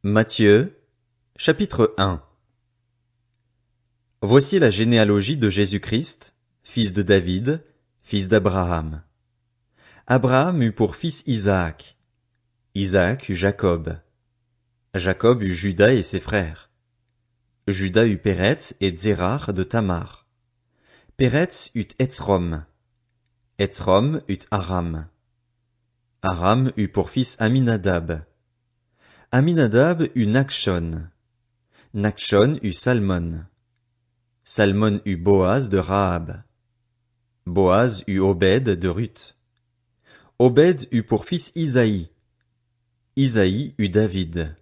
Matthieu, chapitre 1. Voici la généalogie de Jésus-Christ, fils de David, fils d'Abraham. Abraham eut pour fils Isaac. Isaac eut Jacob. Jacob eut Juda et ses frères. Juda eut Péretz et Zérar de Tamar. Péretz eut Hetzrom. Hetzrom eut Aram. Aram eut pour fils Aminadab. Aminadab eut Nachshon. Nachshon eut Salmon. Salmon eut Boaz de Rahab. Boaz eut Obed de Ruth. Obed eut pour fils Isaïe. Isaïe eut David.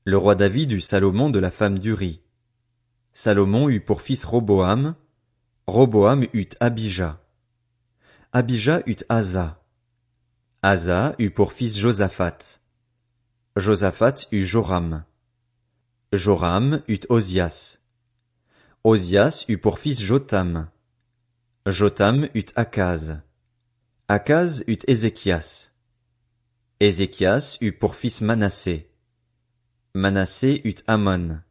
Le roi David eut Salomon de la femme d'Uri. Salomon eut pour fils Roboam. Roboam eut Abijah. Abijah eut Asa. Asa eut pour fils Josaphat. Josaphat eut Joram. Joram eut Ozias. Ozias eut pour fils Jotham. Jotham eut Akaz. Akaz eut Ézéchias. Ézéchias eut pour fils Manassé. Manassé eut Amon.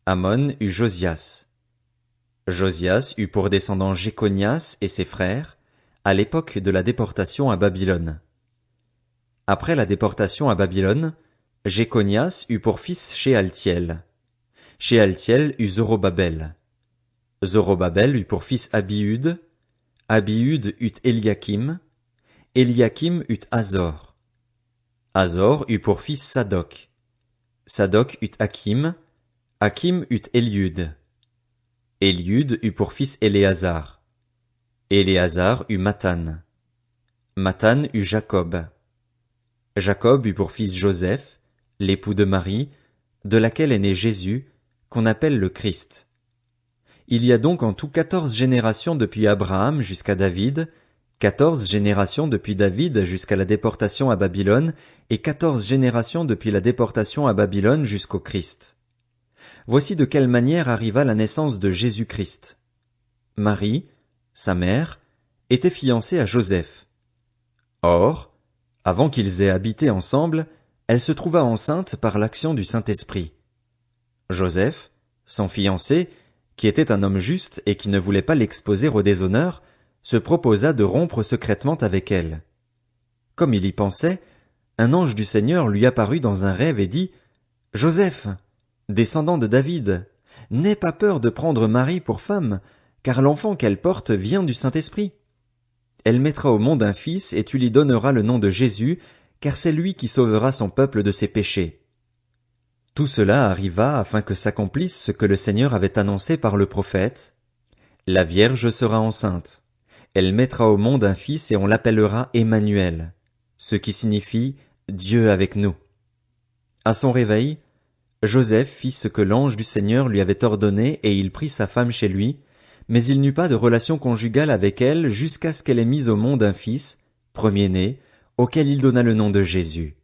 Amon eut Josias. Josias eut pour descendant Jéconias et ses frères, à l'époque de la déportation à Babylone. Après la déportation à Babylone, Jéconias eut pour fils Shealtiel. Shealtiel eut Zorobabel. Zorobabel eut pour fils Abiud. Abiud eut Eliakim. Eliakim eut Azor. Azor eut pour fils Sadoc. Sadoc eut Hakim. Hakim eut Eliud. Eliud eut pour fils Éléazar. Éléazar eut Mathan. Mathan eut Jacob. Jacob eut pour fils Joseph, l'époux de Marie, de laquelle est né Jésus, qu'on appelle le Christ. Il y a donc en tout 14 générations depuis Abraham jusqu'à David, 14 générations depuis David jusqu'à la déportation à Babylone, et 14 générations depuis la déportation à Babylone jusqu'au Christ. Voici de quelle manière arriva la naissance de Jésus-Christ. Marie, sa mère, était fiancée à Joseph. Or, avant qu'ils aient habité ensemble, elle se trouva enceinte par l'action du Saint-Esprit. Joseph, son fiancé, qui était un homme juste et qui ne voulait pas l'exposer au déshonneur, se proposa de rompre secrètement avec elle. Comme il y pensait, un ange du Seigneur lui apparut dans un rêve et dit « Joseph, descendant de David, n'aie pas peur de prendre Marie pour femme, car l'enfant qu'elle porte vient du Saint-Esprit. Elle mettra au monde un fils et tu lui donneras le nom de Jésus, car c'est lui qui sauvera son peuple de ses péchés. » Tout cela arriva afin que s'accomplisse ce que le Seigneur avait annoncé par le prophète. La Vierge sera enceinte. Elle mettra au monde un fils et on l'appellera Emmanuel, ce qui signifie Dieu avec nous. À son réveil, Joseph fit ce que l'ange du Seigneur lui avait ordonné et il prit sa femme chez lui, mais il n'eut pas de relation conjugale avec elle jusqu'à ce qu'elle ait mis au monde un fils, premier-né, auquel il donna le nom de Jésus.